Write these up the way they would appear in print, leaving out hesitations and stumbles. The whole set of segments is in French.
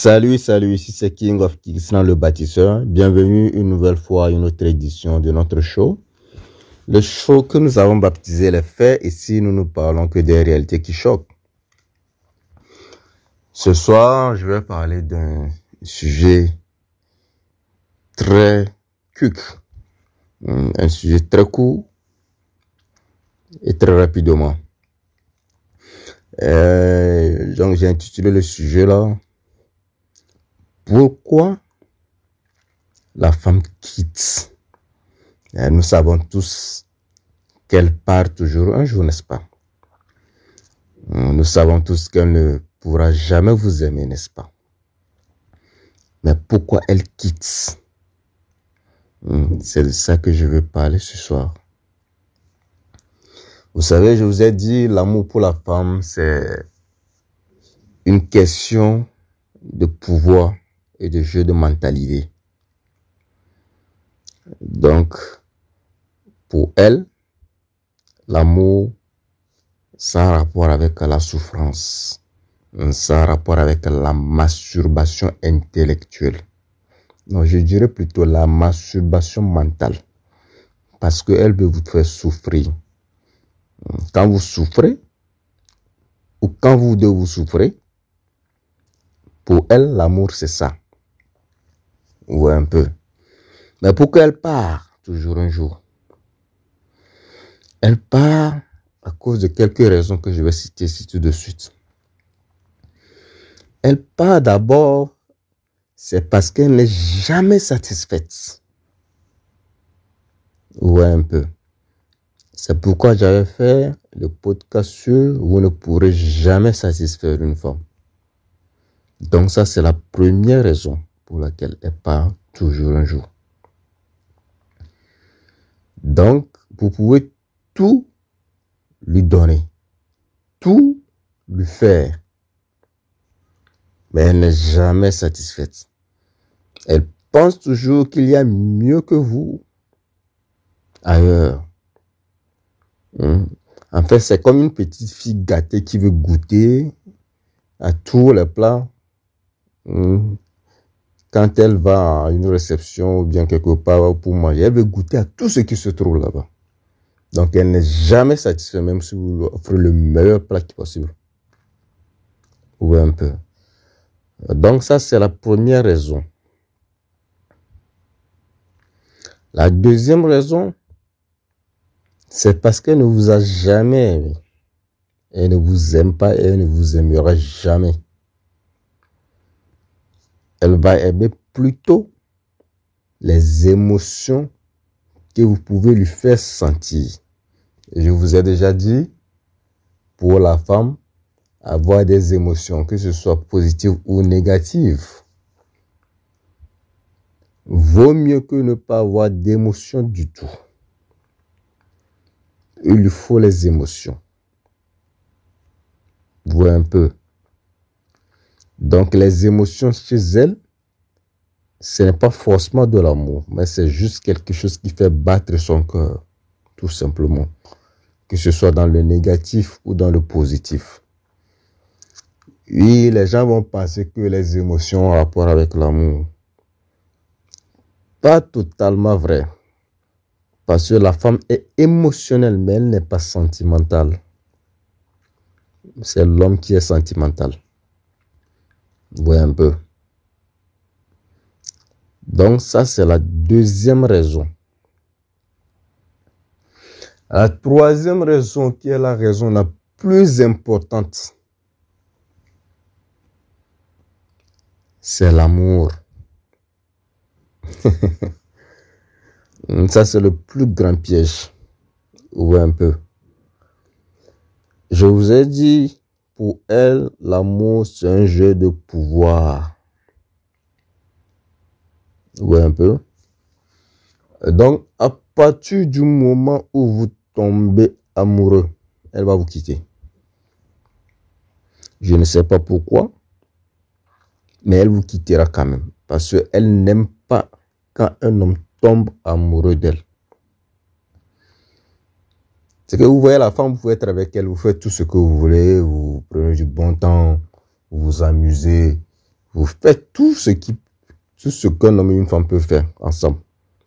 Salut, ici c'est King of Kisnan le bâtisseur. Bienvenue une nouvelle fois à une autre édition de notre show. Le show que nous avons baptisé Les Faits, ici nous ne parlons que des réalités qui choquent. Ce soir, je vais parler d'un sujet très cuc, un sujet très court et très rapidement. Donc j'ai intitulé le sujet là, pourquoi la femme quitte? Nous savons tous qu'elle part toujours un jour, n'est-ce pas? Nous savons tous qu'elle ne pourra jamais vous aimer, n'est-ce pas? Mais pourquoi elle quitte? C'est de ça que je veux parler ce soir. Vous savez, je vous ai dit, l'amour pour la femme, c'est une question de pouvoir et de jeu de mentalité. Donc, pour elle, l'amour, ça a rapport avec la souffrance. Ça a rapport avec la masturbation intellectuelle. Non, je dirais plutôt la masturbation mentale. Parce qu'elle veut vous faire souffrir. Quand vous souffrez, ou quand vous souffrez, pour elle, l'amour, c'est ça. Ou un peu. Mais pourquoi elle part toujours un jour? Elle part à cause de quelques raisons que je vais citer ici tout de suite. Elle part d'abord, c'est parce qu'elle n'est jamais satisfaite. Ouais, un peu. C'est pourquoi j'avais fait le podcast sur vous ne pourrez jamais satisfaire une femme. Donc ça, c'est la première raison pour laquelle elle part toujours un jour. Donc, vous pouvez tout lui donner, tout lui faire, mais elle n'est jamais satisfaite. Elle pense toujours qu'il y a mieux que vous ailleurs. En fait, c'est comme une petite fille gâtée qui veut goûter à tous les plats. Quand elle va à une réception ou bien quelque part pour manger, elle veut goûter à tout ce qui se trouve là-bas. Donc, elle n'est jamais satisfaite, même si vous lui offrez le meilleur plat qui est possible. Ou un peu. Donc, ça, c'est la première raison. La deuxième raison, c'est parce qu'elle ne vous a jamais aimé. Elle ne vous aime pas et elle ne vous aimera jamais. Elle va aimer plutôt les émotions que vous pouvez lui faire sentir. Et je vous ai déjà dit, pour la femme, avoir des émotions, que ce soit positives ou négatives, vaut mieux que ne pas avoir d'émotions du tout. Il lui faut les émotions. Voir un peu. Donc les émotions chez elle, ce n'est pas forcément de l'amour, mais c'est juste quelque chose qui fait battre son cœur, tout simplement. Que ce soit dans le négatif ou dans le positif. Oui, les gens vont penser que les émotions ont rapport avec l'amour. Pas totalement vrai. Parce que la femme est émotionnelle, mais elle n'est pas sentimentale. C'est l'homme qui est sentimental. Oui, un peu. Donc ça, c'est la deuxième raison. La troisième raison, qui est la raison la plus importante, c'est l'amour. Ça, c'est le plus grand piège. Oui, un peu. Je vous ai dit, pour elle, l'amour, c'est un jeu de pouvoir. Oui, un peu. Donc, à partir du moment où vous tombez amoureux, elle va vous quitter. Je ne sais pas pourquoi, mais elle vous quittera quand même. Parce qu'elle n'aime pas quand un homme tombe amoureux d'elle. C'est que vous voyez la femme, vous pouvez être avec elle, vous faites tout ce que vous voulez, vous prenez du bon temps, vous vous amusez, Vous faites tout ce qu'un homme et une femme peuvent faire ensemble.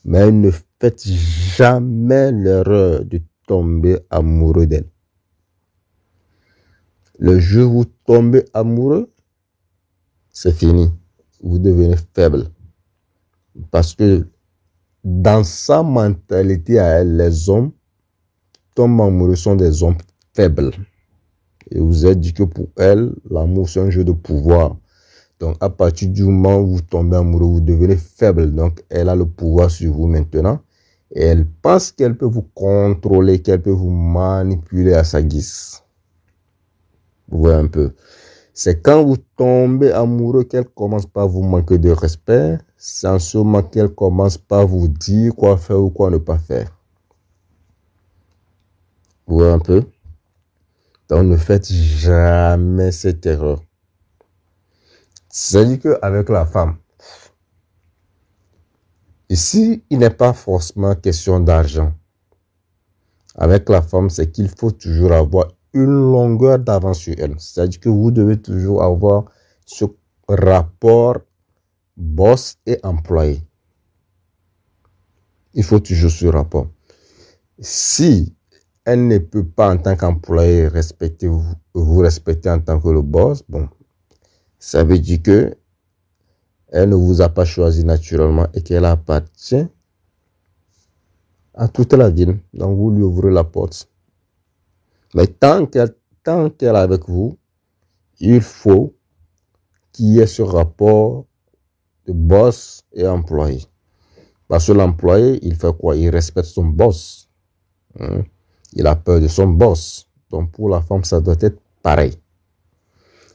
Mais ne faites jamais l'erreur de tomber amoureux d'elle. Le jour où vous tombez amoureux, c'est fini. Vous devenez faible. Parce que dans sa mentalité à elle, les hommes qui tombent amoureux sont des hommes faibles. Et vous avez dit que pour elle, l'amour c'est un jeu de pouvoir. Donc à partir du moment où vous tombez amoureux, vous devenez faible. Donc elle a le pouvoir sur vous maintenant. Et elle pense qu'elle peut vous contrôler, qu'elle peut vous manipuler à sa guise. Vous voyez un peu. C'est quand vous tombez amoureux qu'elle commence par vous manquer de respect. C'est en ce moment qu'elle commence par vous dire quoi faire ou quoi ne pas faire. Vous voyez un peu. Donc ne faites jamais cette erreur. C'est-à-dire qu'avec la femme, ici, il n'est pas forcément question d'argent. Avec la femme, c'est qu'il faut toujours avoir une longueur d'avance sur elle. C'est-à-dire que vous devez toujours avoir ce rapport boss et employé. Il faut toujours ce rapport. Si elle ne peut pas en tant qu'employé respecter vous respecter en tant que le boss, bon, ça veut dire que elle ne vous a pas choisi naturellement et qu'elle appartient à toute la ville. Donc vous lui ouvrez la porte. Mais tant qu'elle est avec vous, il faut qu'il y ait ce rapport de boss et employé. Parce que l'employé, il fait quoi? Il respecte son boss. Il a peur de son boss. Donc pour la femme, ça doit être pareil.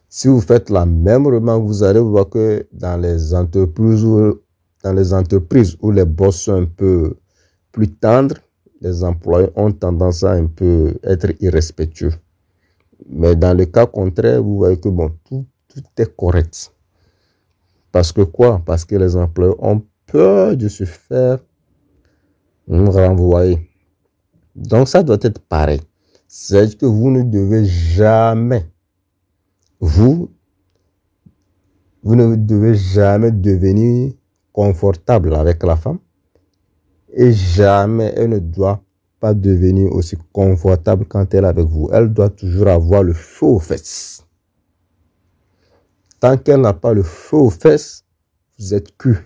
Si vous faites la même remarque, vous allez voir que dans les entreprises où les boss sont un peu plus tendres, les employés ont tendance à un peu être irrespectueux. Mais dans le cas contraire, vous voyez que bon, tout est correct. Parce que quoi? Parce que les employés ont peur de se faire renvoyer. Donc ça doit être pareil. C'est-à-dire que vous ne devez jamais, vous ne devez jamais devenir confortable avec la femme et jamais elle ne doit pas devenir aussi confortable quand elle est avec vous. Elle doit toujours avoir le feu aux fesses. Tant qu'elle n'a pas le feu aux fesses, vous êtes cul.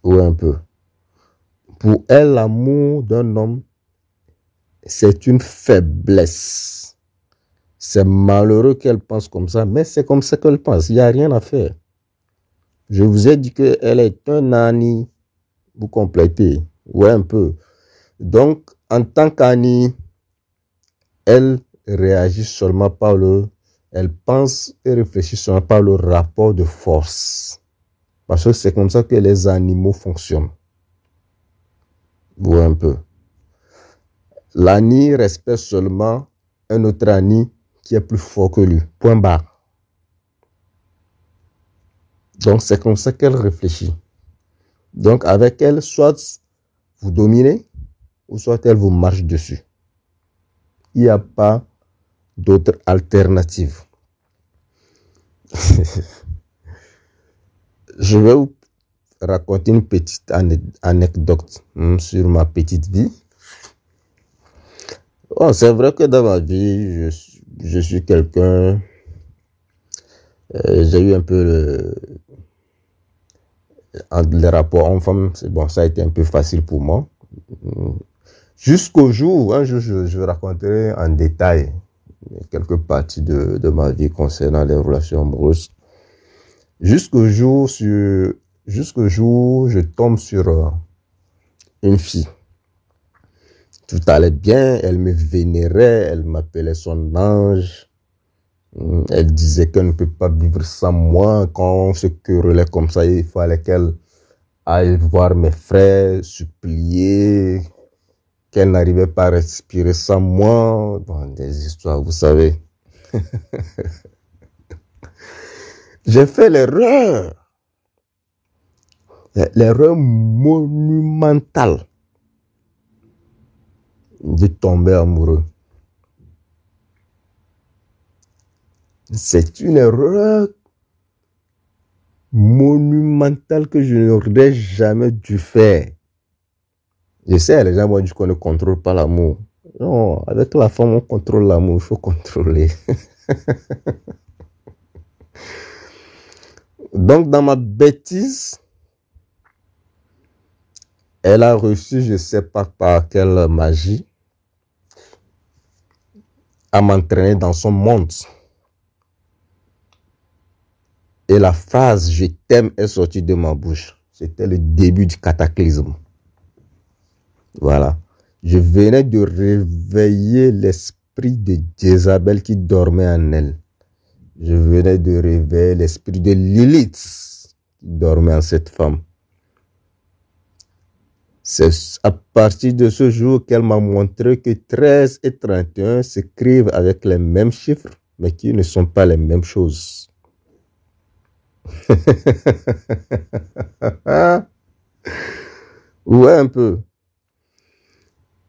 Ou un peu. Pour elle, l'amour d'un homme, c'est une faiblesse. C'est malheureux qu'elle pense comme ça, mais c'est comme ça qu'elle pense. Il n'y a rien à faire. Je vous ai dit qu'elle est un nani. Vous complétez. Ouais, un peu. Donc, en tant qu'Annie, elle réagit seulement par elle pense et réfléchit seulement par le rapport de force. Parce que c'est comme ça que les animaux fonctionnent. Vous voyez un peu. L'Annie respecte seulement un autre Annie qui est plus fort que lui. Point barre. Donc, c'est comme ça qu'elle réfléchit. Donc, avec elle, soit vous dominez, ou soit elle vous marche dessus. Il n'y a pas d'autre alternative. Je vais vous raconter une petite anecdote sur ma petite vie. Oh, c'est vrai que dans ma vie, je suis quelqu'un... j'ai eu un peu les rapports hommes-femmes. C'est bon, ça a été un peu facile pour moi. Jusqu'au jour, un jour, je raconterai en détail quelques parties de ma vie concernant les relations amoureuses. Jusqu'au jour, je tombe sur une fille. Tout allait bien, elle me vénérait, elle m'appelait son ange. Elle disait qu'elle ne peut pas vivre sans moi. Quand on se querellait comme ça, il fallait qu'elle aille voir mes frères, supplier, qu'elle n'arrivait pas à respirer sans moi. Bon, des histoires, vous savez. J'ai fait l'erreur monumentale de tomber amoureux. C'est une erreur monumental que je n'aurais jamais dû faire. Je sais, les gens vont dire qu'on ne contrôle pas l'amour. Non, avec la femme, on contrôle l'amour, il faut contrôler. Donc, dans ma bêtise, elle a reçu, je ne sais pas par quelle magie, à m'entraîner dans son monde. Et la phrase « je t'aime » est sortie de ma bouche. C'était le début du cataclysme. Voilà. Je venais de réveiller l'esprit de Jézabel qui dormait en elle. Je venais de réveiller l'esprit de Lilith qui dormait en cette femme. C'est à partir de ce jour qu'elle m'a montré que 13 et 31 s'écrivent avec les mêmes chiffres, mais qui ne sont pas les mêmes choses. Ouais, un peu.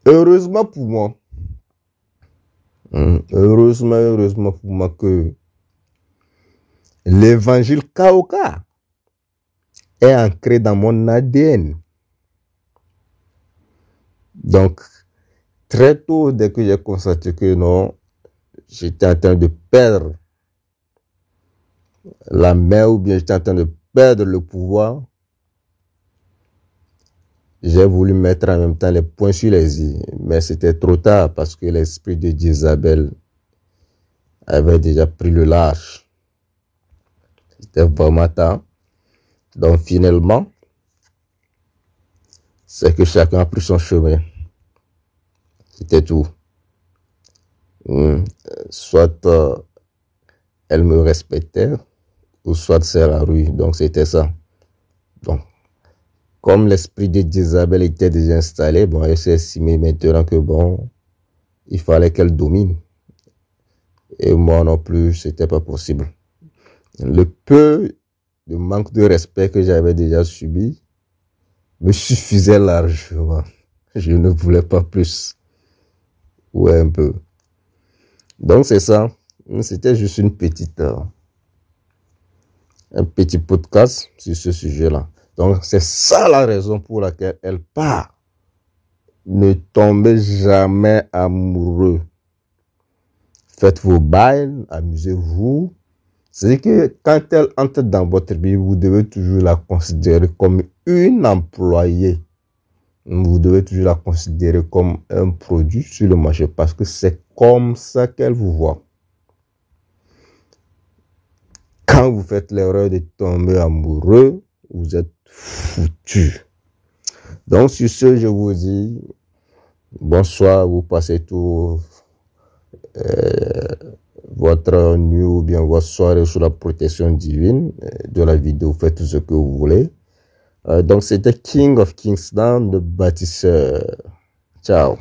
Heureusement pour moi, heureusement pour moi que l'évangile Kaoka est ancré dans mon ADN. Donc, très tôt, dès que j'ai constaté que non, j'étais en train de perdre la main ou bien j'étais en train de perdre le pouvoir, j'ai voulu mettre en même temps les points sur les i. Mais c'était trop tard parce que l'esprit de Jézabel avait déjà pris le large. C'était vraiment tard. Donc finalement, c'est que chacun a pris son chemin. C'était tout. Soit elle me respectait, ou soit c'est la rue. Donc c'était ça. Donc, comme l'esprit de Jézabel était déjà installé, bon, elle s'est estimée maintenant que bon, il fallait qu'elle domine. Et moi non plus, c'était pas possible. Le peu de manque de respect que j'avais déjà subi me suffisait largement. Je ne voulais pas plus. Ouais, un peu. Donc c'est ça. C'était juste un petit podcast sur ce sujet-là. Donc c'est ça la raison pour laquelle elle part. Ne tombez jamais amoureux. Faites vos bails, amusez-vous. C'est que quand elle entre dans votre vie, vous devez toujours la considérer comme une employée. Vous devez toujours la considérer comme un produit sur le marché parce que c'est comme ça qu'elle vous voit. Quand vous faites l'erreur de tomber amoureux, vous êtes foutu. Donc sur ce, je vous dis bonsoir, vous passez tout votre nuit ou bien votre soirée sous la protection divine de la vidéo, faites tout ce que vous voulez. Donc c'était King of Kingston, le bâtisseur. Ciao.